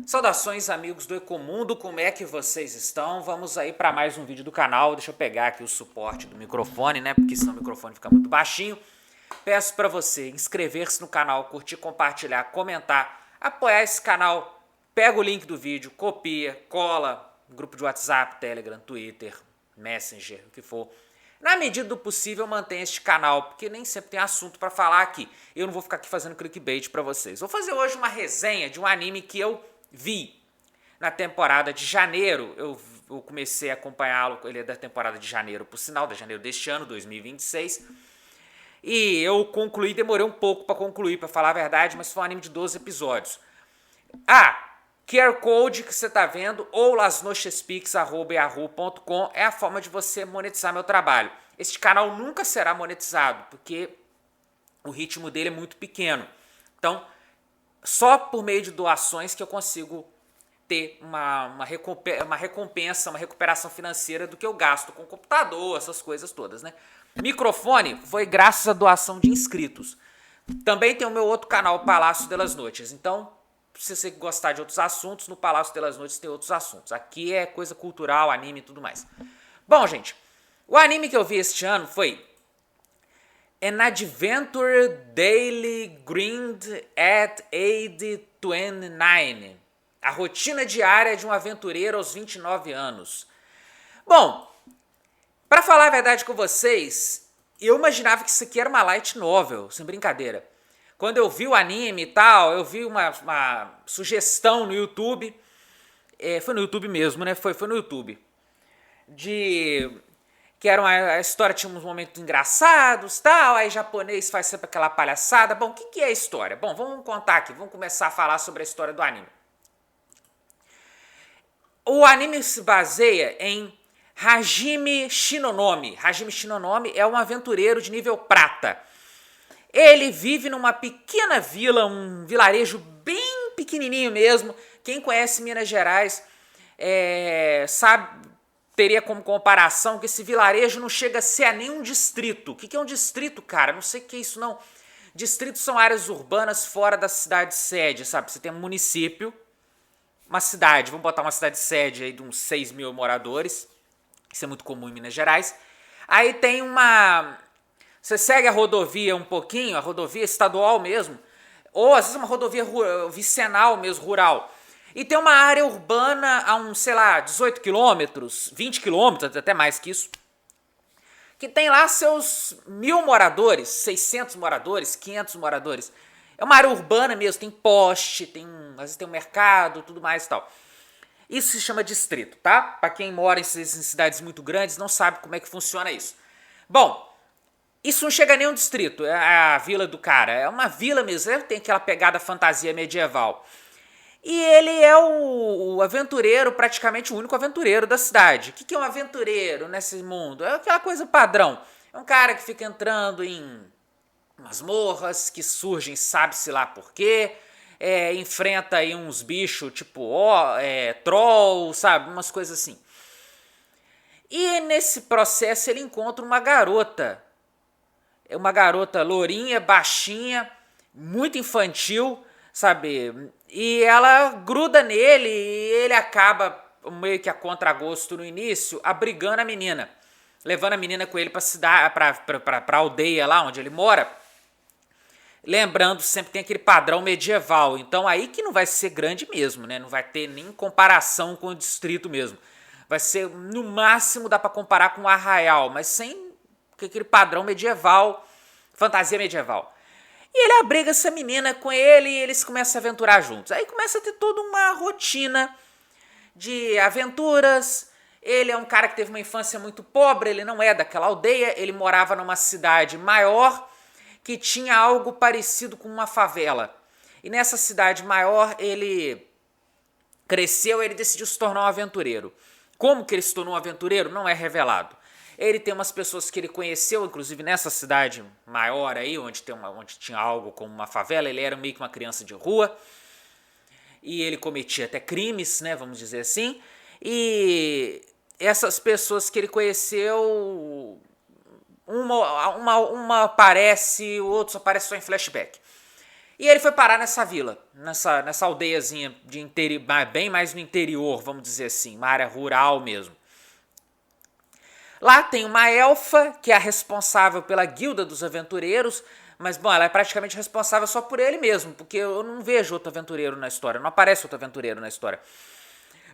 Saudações, amigos do Ecomundo, como é que vocês estão? Vamos aí para mais um vídeo do canal. Deixa eu pegar aqui o suporte do microfone, né? Porque senão o microfone fica muito baixinho. Peço para você inscrever-se no canal, curtir, compartilhar, comentar, apoiar esse canal. Pega o link do vídeo, copia, cola, grupo de WhatsApp, Telegram, Twitter, Messenger, o que for. Na medida do possível, mantenha este canal, porque nem sempre tem assunto para falar aqui. Eu não vou ficar aqui fazendo clickbait para vocês. Vou fazer hoje uma resenha de um anime que eu vi na temporada de janeiro. Eu comecei a acompanhá-lo, ele é da temporada de janeiro, por sinal, de janeiro deste ano, 2026. E eu concluí, demorei um pouco para concluir, para falar a verdade, mas foi um anime de 12 episódios. QR Code que você está vendo ou lasnochespix@yahoo.com é a forma de você monetizar meu trabalho. Este canal nunca será monetizado, porque o ritmo dele é muito pequeno. Então, só por meio de doações que eu consigo ter uma recompensa, uma recuperação financeira do que eu gasto com computador, essas coisas todas, né? Microfone foi graças à doação de inscritos. Também tem o meu outro canal, Palácio delas Noites. Então, se você gostar de outros assuntos, no Palácio delas Noites tem outros assuntos. Aqui é coisa cultural, anime e tudo mais. Bom, gente, o anime que eu vi este ano foi An Adventure Daily Grind at Age 29. A rotina diária de um aventureiro aos 29 anos. Bom, para falar a verdade com vocês, eu imaginava que isso aqui era uma light novel, sem brincadeira. Quando eu vi o anime e tal, eu vi uma sugestão no YouTube. Foi no YouTube mesmo, né? Foi no YouTube. Que era a história tinha uns momentos engraçados, tal, aí japonês faz sempre aquela palhaçada. Bom, o que é a história? Bom, vamos contar aqui, vamos começar a falar sobre a história do anime. O anime se baseia em Hajime Shinonome. Hajime Shinonome é um aventureiro de nível prata. Ele vive numa pequena vila, um vilarejo bem pequenininho mesmo. Quem conhece Minas Gerais sabe, teria como comparação que esse vilarejo não chega a ser nenhum distrito. O que é um distrito, cara? Não sei o que é isso, não. Distritos são áreas urbanas fora da cidade sede, sabe? Você tem um município, uma cidade, vamos botar uma cidade sede aí de uns 6 mil moradores. Isso é muito comum em Minas Gerais. Aí tem uma... Você segue a rodovia um pouquinho, a rodovia estadual mesmo, ou às vezes uma rodovia vicinal mesmo, rural. E tem uma área urbana a uns, sei lá, 18 quilômetros, 20 quilômetros, até mais que isso, que tem lá seus 1.000 moradores, 600 moradores, 500 moradores. É uma área urbana mesmo, tem poste, às vezes tem um mercado, tudo mais e tal. Isso se chama distrito, tá? Para quem mora em cidades muito grandes não sabe como é que funciona isso. Bom, isso não chega nem a um distrito, é a vila do cara. É uma vila mesmo, tem aquela pegada fantasia medieval. E ele é o aventureiro, praticamente o único aventureiro da cidade. O que é um aventureiro nesse mundo? É aquela coisa padrão. É um cara que fica entrando em masmorras que surgem, sabe-se lá por quê. Enfrenta aí uns bichos tipo troll, sabe? Umas coisas assim. E nesse processo ele encontra uma garota. É uma garota lourinha, baixinha, muito infantil, sabe? E ela gruda nele e ele acaba, meio que a contragosto no início, abrigando a menina. Levando a menina com ele pra cidade, pra aldeia lá onde ele mora. Lembrando, sempre tem aquele padrão medieval. Então aí que não vai ser grande mesmo, né? Não vai ter nem comparação com o distrito mesmo. Vai ser, no máximo, dá pra comparar com o Arraial, mas sem aquele padrão medieval, fantasia medieval. E ele abriga essa menina com ele e eles começam a aventurar juntos. Aí começa a ter toda uma rotina de aventuras. Ele é um cara que teve uma infância muito pobre, ele não é daquela aldeia, ele morava numa cidade maior que tinha algo parecido com uma favela. E nessa cidade maior ele cresceu, ele decidiu se tornar um aventureiro. Como que ele se tornou um aventureiro não é revelado. Ele tem umas pessoas que ele conheceu, inclusive nessa cidade maior aí, onde tinha algo como uma favela, ele era meio que uma criança de rua. E ele cometia até crimes, né, vamos dizer assim. E essas pessoas que ele conheceu, uma aparece, o outro só aparece só em flashback. E ele foi parar nessa vila, nessa aldeiazinha bem mais no interior, vamos dizer assim, uma área rural mesmo. Lá tem uma elfa, que é a responsável pela guilda dos aventureiros, mas, bom, ela é praticamente responsável só por ele mesmo, porque eu não vejo outro aventureiro na história, não aparece outro aventureiro na história.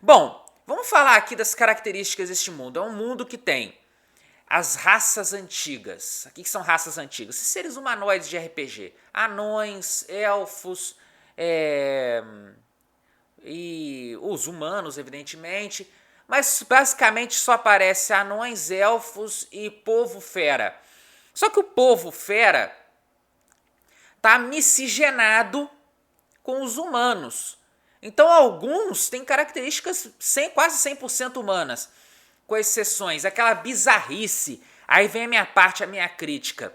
Bom, vamos falar aqui das características deste mundo. É um mundo que tem as raças antigas. O que são raças antigas? Seres humanoides de RPG. Anões, elfos, e os humanos, evidentemente. Mas basicamente só aparece anões, elfos e povo fera. Só que o povo fera tá miscigenado com os humanos. Então alguns têm características quase 100% humanas, com exceções, aquela bizarrice. Aí vem a minha parte, a minha crítica.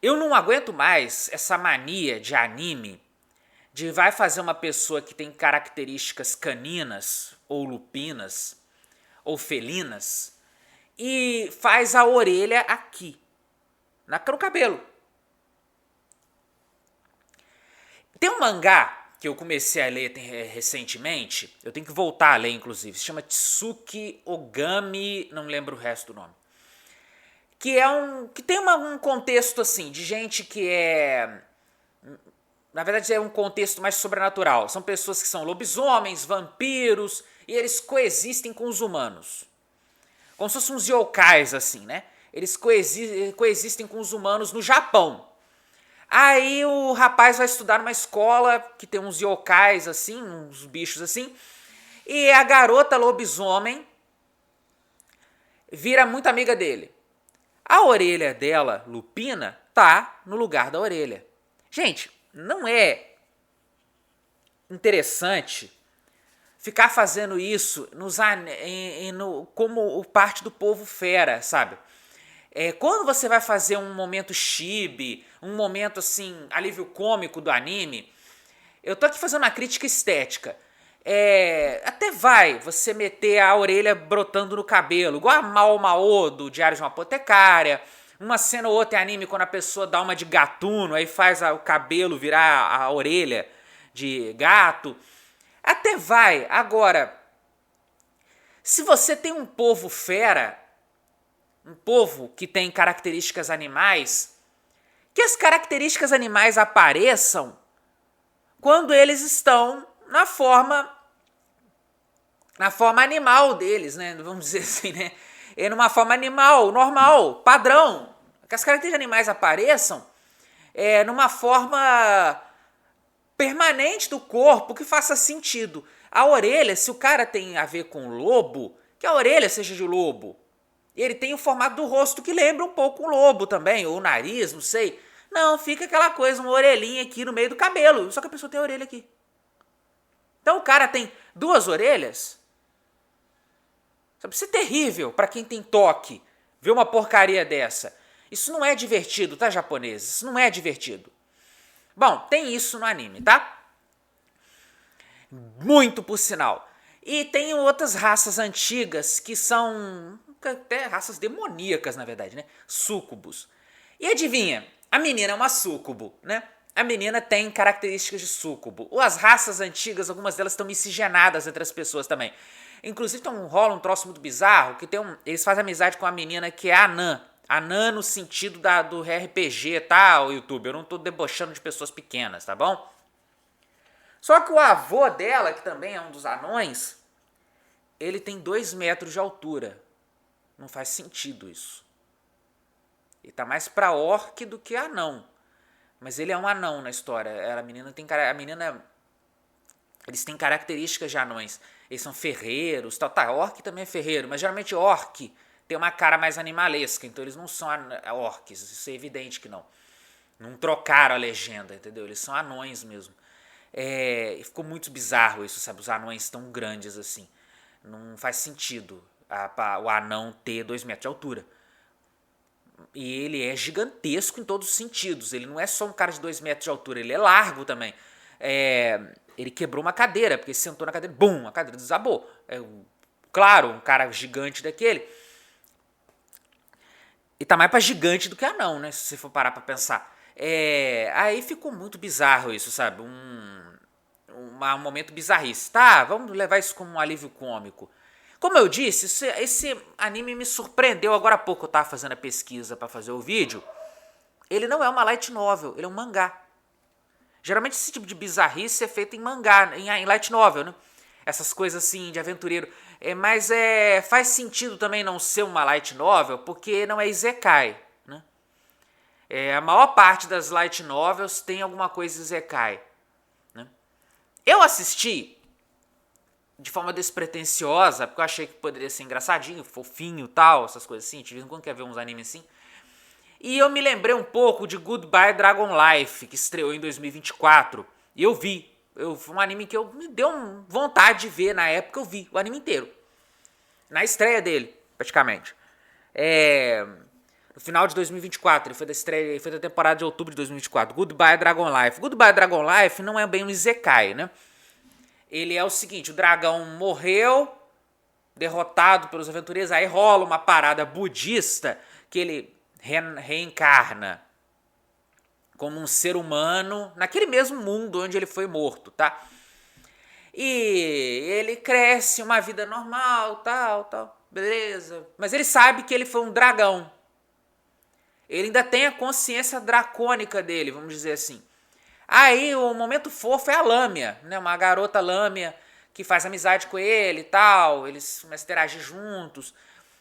Eu não aguento mais essa mania de anime de vai fazer uma pessoa que tem características caninas, ou lupinas, ou felinas, e faz a orelha aqui, no cabelo. Tem um mangá que eu comecei a ler recentemente, eu tenho que voltar a ler inclusive, se chama Tsuki Ogami, não lembro o resto do nome. Que tem um contexto assim, de gente que é... Na verdade é um contexto mais sobrenatural. São pessoas que são lobisomens, vampiros, e eles coexistem com os humanos. Como se fossem uns yokais assim, né? Eles coexistem com os humanos no Japão. Aí o rapaz vai estudar numa escola que tem uns yokais assim, uns bichos assim, e a garota lobisomem vira muito amiga dele. A orelha dela, lupina, tá no lugar da orelha. Gente, não é interessante ficar fazendo isso como parte do povo fera, sabe? Quando você vai fazer um momento chibi, um momento assim, alívio cômico do anime, eu tô aqui fazendo uma crítica estética. Até vai você meter a orelha brotando no cabelo, igual a Mao Mao do Diário de uma Apotecária. Uma cena ou outra em anime quando a pessoa dá uma de gatuno, aí faz o cabelo virar a orelha de gato. Até vai. Agora, se você tem um povo fera, um povo que tem características animais, que as características animais apareçam quando eles estão na forma animal deles, né? Vamos dizer assim, né? Numa forma animal, normal, padrão. Que as características animais apareçam numa forma permanente do corpo que faça sentido. A orelha, se o cara tem a ver com lobo, que a orelha seja de lobo. Ele tem o formato do rosto que lembra um pouco um lobo também, ou o nariz, não sei. Não, fica aquela coisa, uma orelhinha aqui no meio do cabelo, só que a pessoa tem a orelha aqui. Então o cara tem duas orelhas. Sabe, isso é terrível para quem tem toque, ver uma porcaria dessa. Isso não é divertido, tá, japoneses? Isso não é divertido. Bom, tem isso no anime, tá? Muito por sinal. E tem outras raças antigas que são até raças demoníacas, na verdade, né? Súcubos. E adivinha, a menina é uma súcubo, né? A menina tem características de súcubo. As raças antigas, algumas delas estão miscigenadas entre as pessoas também. Inclusive rola um troço muito bizarro, que eles fazem amizade com a menina que é anã. Anã no sentido do RPG, tá, o YouTube? Eu não tô debochando de pessoas pequenas, tá bom? Só que o avô dela, que também é um dos anões, ele tem 2 metros de altura. Não faz sentido isso. Ele tá mais pra orc do que anão. Mas ele é um anão na história. Eles têm características de anões. Eles são ferreiros, tal. Tá, orc também é ferreiro, mas geralmente orc tem uma cara mais animalesca, então eles não são orcs, isso é evidente que não. Não trocaram a legenda, entendeu? Eles são anões mesmo. Ficou muito bizarro isso, sabe? Os anões tão grandes assim. Não faz sentido o anão ter 2 metros de altura. E ele é gigantesco em todos os sentidos. Ele não é só um cara de 2 metros de altura, ele é largo também. Ele quebrou uma cadeira, porque sentou na cadeira, bum, a cadeira desabou. Claro, um cara gigante daquele. E tá mais pra gigante do que anão, né? Se você for parar pra pensar. Aí ficou muito bizarro isso, sabe? Um momento bizarrice. Tá, vamos levar isso como um alívio cômico. Como eu disse, esse anime me surpreendeu. Agora há pouco eu tava fazendo a pesquisa pra fazer o vídeo. Ele não é uma light novel, ele é um mangá. Geralmente esse tipo de bizarrice é feito em mangá, em light novel, né? Essas coisas assim de aventureiro. Mas faz sentido também não ser uma light novel, porque não é isekai, né? A maior parte das light novels tem alguma coisa isekai, né? Eu assisti de forma despretensiosa, porque eu achei que poderia ser engraçadinho, fofinho e tal, essas coisas assim. De vez em quando quer ver uns animes assim. E eu me lembrei um pouco de Goodbye Dragon Life, que estreou em 2024. E eu vi. Foi um anime que me deu vontade de ver na época, eu vi o anime inteiro. Na estreia dele, praticamente. No final de 2024, ele foi da estreia, ele foi da temporada de outubro de 2024. Goodbye Dragon Life. Goodbye Dragon Life não é bem um isekai, né? Ele é o seguinte, o dragão morreu, derrotado pelos aventureiros, aí rola uma parada budista que ele reencarna como um ser humano naquele mesmo mundo onde ele foi morto, tá? E ele cresce uma vida normal, tal, beleza. Mas ele sabe que ele foi um dragão. Ele ainda tem a consciência dracônica dele, vamos dizer assim. Aí o momento fofo é a Lâmia, né? Uma garota Lâmia que faz amizade com ele e tal. Eles começam a interagir juntos.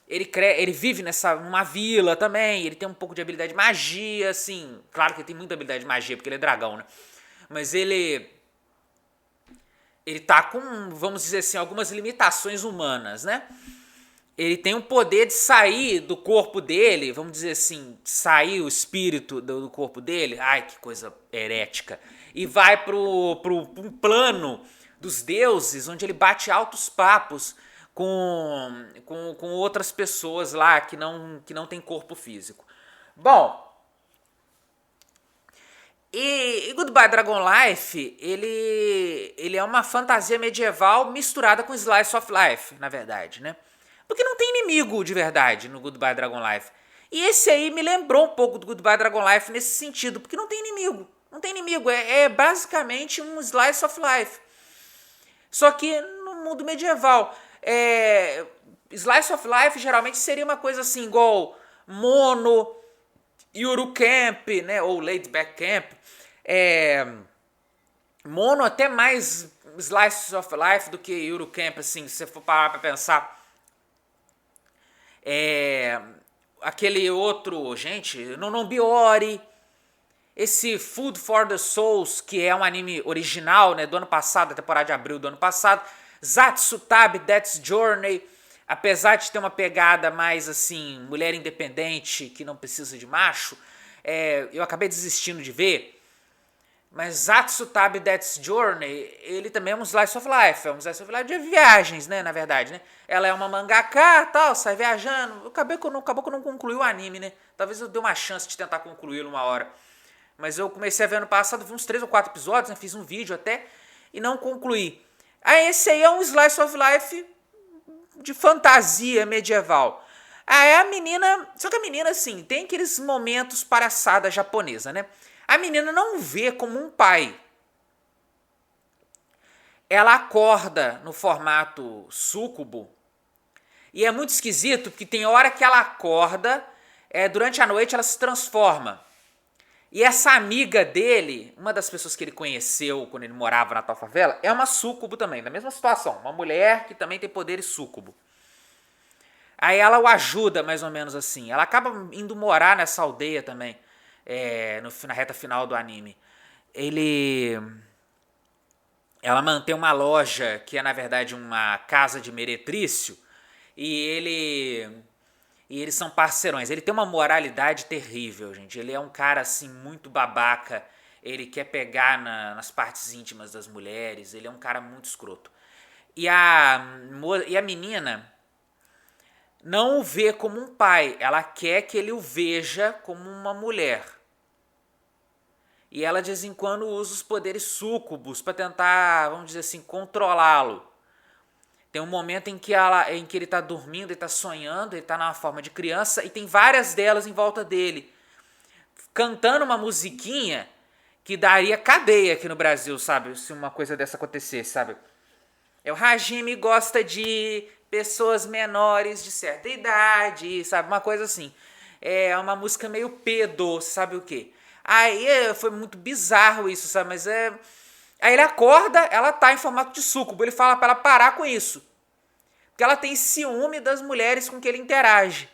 Ele vive numa vila também. Ele tem um pouco de habilidade de magia, assim. Claro que ele tem muita habilidade de magia, porque ele é dragão, né? Mas ele tá com, vamos dizer assim, algumas limitações humanas, né? Ele tem o poder de sair do corpo dele, vamos dizer assim, sair o espírito do corpo dele. Ai, que coisa herética. E vai pro um plano dos deuses, onde ele bate altos papos com outras pessoas lá que não tem corpo físico. Bom, e Goodbye Dragon Life, ele é uma fantasia medieval misturada com Slice of Life, na verdade, né? Porque não tem inimigo de verdade no Goodbye Dragon Life. E esse aí me lembrou um pouco do Goodbye Dragon Life nesse sentido, porque não tem inimigo. Não tem inimigo, é basicamente um Slice of Life. Só que no mundo medieval. Slice of Life geralmente seria uma coisa assim, igual Mono, Yuru Camp, né? Ou Laid Back Camp. Mono até mais Slice of Life do que Yuru Camp, assim, se você for parar pra pensar. Aquele outro, gente, Nononbiori, esse Food for the Souls, que é um anime original, né, do ano passado, da temporada de abril do ano passado, Zatsutab Death's Journey, apesar de ter uma pegada mais assim, mulher independente que não precisa de macho, eu acabei desistindo de ver. Mas Zatsutab Death's Journey, ele também é um slice of life. É um slice of life de viagens, né, na verdade, né? Ela é uma mangaka, tal, sai viajando. Acabou que eu não concluí o anime, né? Talvez eu dê uma chance de tentar concluí-lo uma hora. Mas eu comecei a ver ano passado, vi uns 3 ou 4 episódios, né? Fiz um vídeo até e não concluí. Aí esse aí é um slice of life de fantasia medieval. Aí a menina... Só que a menina, assim, tem aqueles momentos palhaçada japonesa, né? A menina não vê como um pai. Ela acorda no formato súcubo. E é muito esquisito, porque tem hora que ela acorda, durante a noite ela se transforma. E essa amiga dele, uma das pessoas que ele conheceu quando ele morava na tal favela, é uma súcubo também, da mesma situação. Uma mulher que também tem poderes súcubo. Aí ela o ajuda, mais ou menos assim. Ela acaba indo morar nessa aldeia também. Na reta final do anime. Ela mantém uma loja que é na verdade uma casa de meretrício e eles são parceirões. Ele tem uma moralidade terrível, gente. Ele é um cara assim muito babaca. Ele quer pegar nas partes íntimas das mulheres. Ele é um cara muito escroto. E a menina não o vê como um pai. Ela quer que ele o veja como uma mulher. E ela de vez em quando usa os poderes súcubos para tentar, vamos dizer assim, controlá-lo. Tem um momento em que ele está dormindo, ele está sonhando, ele está na forma de criança e tem várias delas em volta dele. cantando uma musiquinha que daria cadeia aqui no Brasil, sabe? Se uma coisa dessa acontecesse, sabe? O Hajime gosta de pessoas menores de certa idade, sabe? Uma coisa assim. É uma música meio pedo, sabe o quê? Aí foi muito bizarro isso, sabe? Mas é... Aí ele acorda, ela tá em formato de súcubo. Ele fala pra ela parar com isso. Porque ela tem ciúme das mulheres com que ele interage.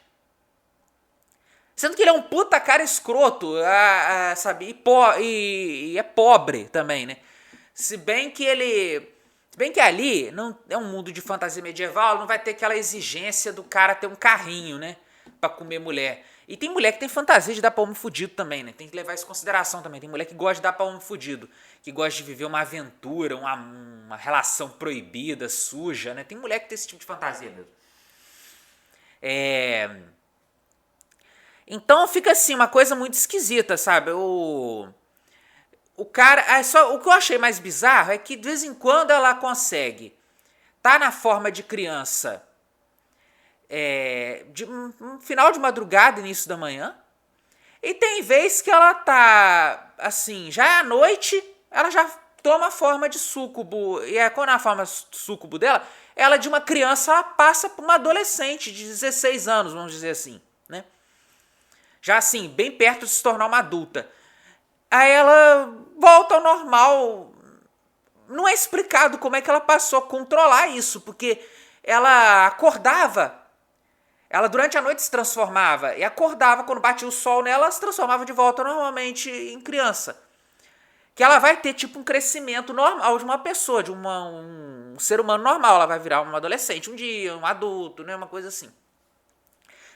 Sendo que ele é um puta cara escroto, sabe? E é pobre também, né? Se bem que ali não é um mundo de fantasia medieval, não vai ter aquela exigência do cara ter um carrinho, né? Pra comer mulher. E tem mulher que tem fantasia de dar pra homem fudido também, né? Tem que levar isso em consideração também. Tem mulher que gosta de dar pra homem fudido. Que gosta de viver uma aventura, uma relação proibida, suja, né? Tem mulher que tem esse tipo de fantasia mesmo. Então fica assim, uma coisa muito esquisita, sabe? O cara. O que eu achei mais bizarro é que de vez em quando ela consegue tá na forma de criança de um final de madrugada, início da manhã. E tem vez que ela tá assim, já é à noite, ela já toma a forma de súcubo. E quando a forma súcubo dela, ela de uma criança ela passa por uma adolescente de 16 anos, vamos dizer assim, né? Já assim, bem perto de se tornar uma adulta. Aí ela volta ao normal. Não é explicado como é que ela passou a controlar isso, porque ela acordava, ela durante a noite se transformava e acordava quando batia o sol nela, ela se transformava de volta normalmente em criança. Que ela vai ter tipo um crescimento normal de uma pessoa, de um ser humano normal, ela vai virar uma adolescente um dia, um adulto, né, uma coisa assim.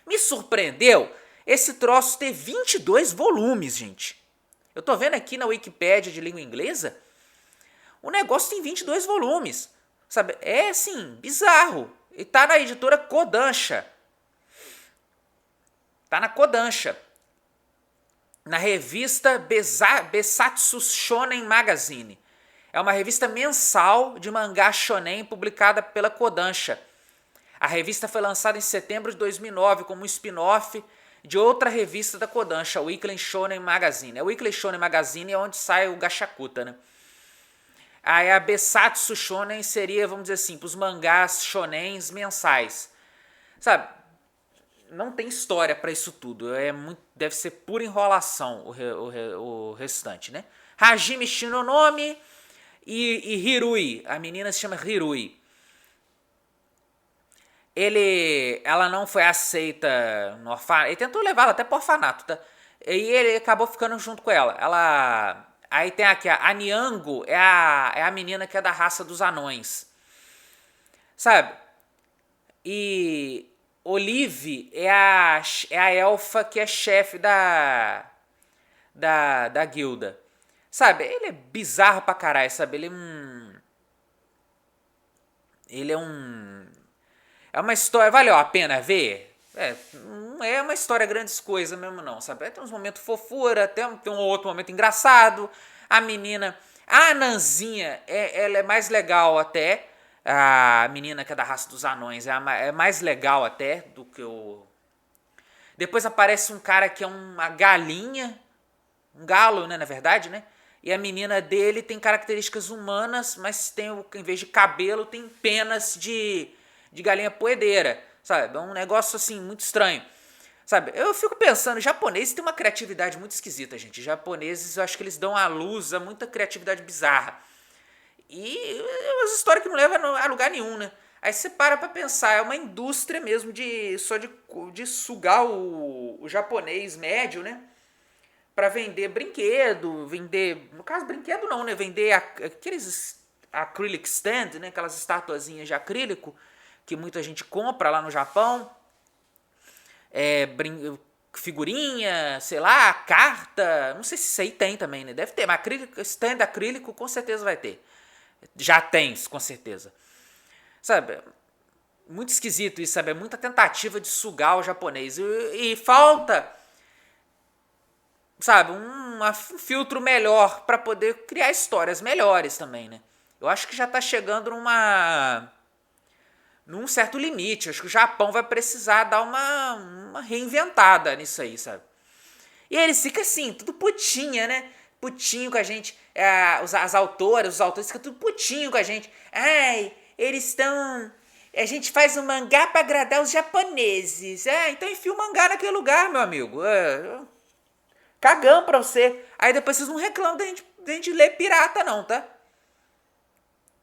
Me surpreendeu esse troço ter 22 volumes, gente. Eu tô vendo aqui na Wikipédia de língua inglesa, o negócio tem 22 volumes. Sabe? É assim, bizarro. E tá na editora Kodansha. Tá na Kodansha. Na revista Besatsu Shonen Magazine. É uma revista mensal de mangá shonen publicada pela Kodansha. A revista foi lançada em setembro de 2009 como um spin-off de outra revista da Kodansha, o Weekly Shonen Magazine. O Weekly Shonen Magazine é onde sai o Gashakuta, né? Aí a Besatsu Shonen seria, vamos dizer assim, para os mangás shonens mensais. Sabe? Não tem história para isso tudo. Deve ser pura enrolação o restante, né? Hajime Shinonome e Hirui. A menina se chama Hirui. Ela não foi aceita no orfanato. Ele tentou levá-la até pro orfanato, tá? E ele acabou ficando junto com ela. Aí tem aqui, a Niango é a menina que é da raça dos anões. Sabe? E Olive é a elfa que é chefe da guilda. Sabe? Ele é bizarro pra caralho, sabe? É uma história, valeu a pena ver? Não é uma história grandes coisas mesmo não, sabe? Tem uns momentos fofura, tem um outro momento engraçado. A menina, a Ananzinha, ela é mais legal até. A menina que é da raça dos anões é mais legal até do que o... Depois aparece um cara que é uma galinha, um galo, né, na verdade, né? E a menina dele tem características humanas, mas em vez de cabelo, tem penas de galinha poedeira, sabe? É um negócio assim muito estranho, sabe? Eu fico pensando, japoneses têm uma criatividade muito esquisita, gente. Japoneses, eu acho que eles dão à luz a muita criatividade bizarra. E umas histórias que não levam a lugar nenhum, né? Aí você para pra pensar, é uma indústria mesmo de sugar o japonês médio, né? Pra vender brinquedo, no caso brinquedo não, né? Vender aqueles acrylic stand, né? Aquelas estatuazinhas de acrílico que muita gente compra lá no Japão. Figurinha, sei lá, carta, não sei se isso aí tem também, né? Deve ter, mas stand acrílico com certeza vai ter. Já tem, com certeza. Sabe, muito esquisito isso, sabe? É muita tentativa de sugar o japonês. E falta, sabe, um filtro melhor para poder criar histórias melhores também, né? Eu acho que já tá chegando num certo limite. Acho que o Japão vai precisar dar uma reinventada nisso aí, sabe? E eles ficam assim, tudo putinha, né? Putinho com a gente. As autoras, os autores ficam tudo putinho com a gente. Ai, eles estão... A gente faz um mangá pra agradar os japoneses. Então enfia o mangá naquele lugar, meu amigo. Cagão pra você. Aí depois vocês não reclamam da gente ler pirata, não, tá?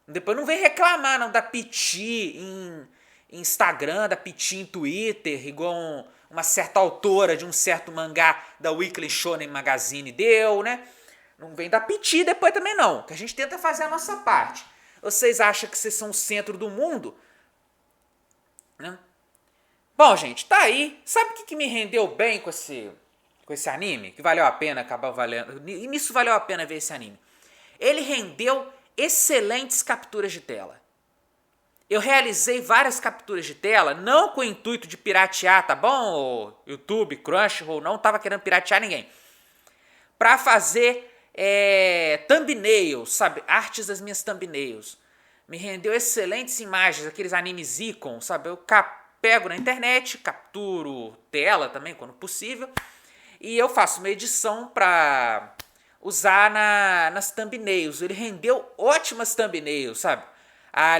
Depois não vem reclamar, não, da piti em Instagram, da piti em Twitter, igual uma certa autora de um certo mangá da Weekly Shonen Magazine deu, né? Não vem da piti depois também, não. Que a gente tenta fazer a nossa parte. Vocês acham que vocês são o centro do mundo? Né? Bom, gente, tá aí. Sabe o que me rendeu bem com esse anime? Que valeu a pena acabar valendo. E nisso valeu a pena ver esse anime. Ele rendeu excelentes capturas de tela. Eu realizei várias capturas de tela, não com o intuito de piratear, tá bom? YouTube, Crunchyroll, não tava querendo piratear ninguém. Pra fazer thumbnails, sabe? Artes das minhas thumbnails. Me rendeu excelentes imagens, aqueles animes icon, sabe? Eu pego na internet, capturo tela também, quando possível. E eu faço uma edição pra usar nas thumbnails. Ele rendeu ótimas thumbnails, sabe? A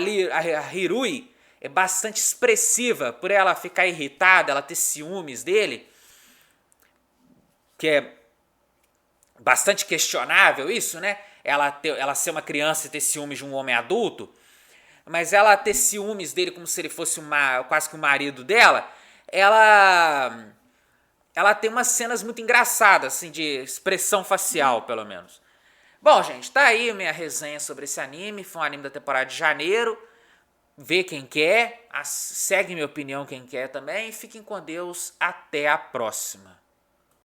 Hirui é bastante expressiva, por ela ficar irritada, ela ter ciúmes dele, que é bastante questionável isso, né? Ela ser uma criança e ter ciúmes de um homem adulto, mas ela ter ciúmes dele como se ele fosse quase que o marido dela, ela tem umas cenas muito engraçadas, assim, de expressão facial, pelo menos. Bom, gente, tá aí minha resenha sobre esse anime. Foi um anime da temporada de janeiro. Vê quem quer, segue minha opinião quem quer também. Fiquem com Deus, até a próxima.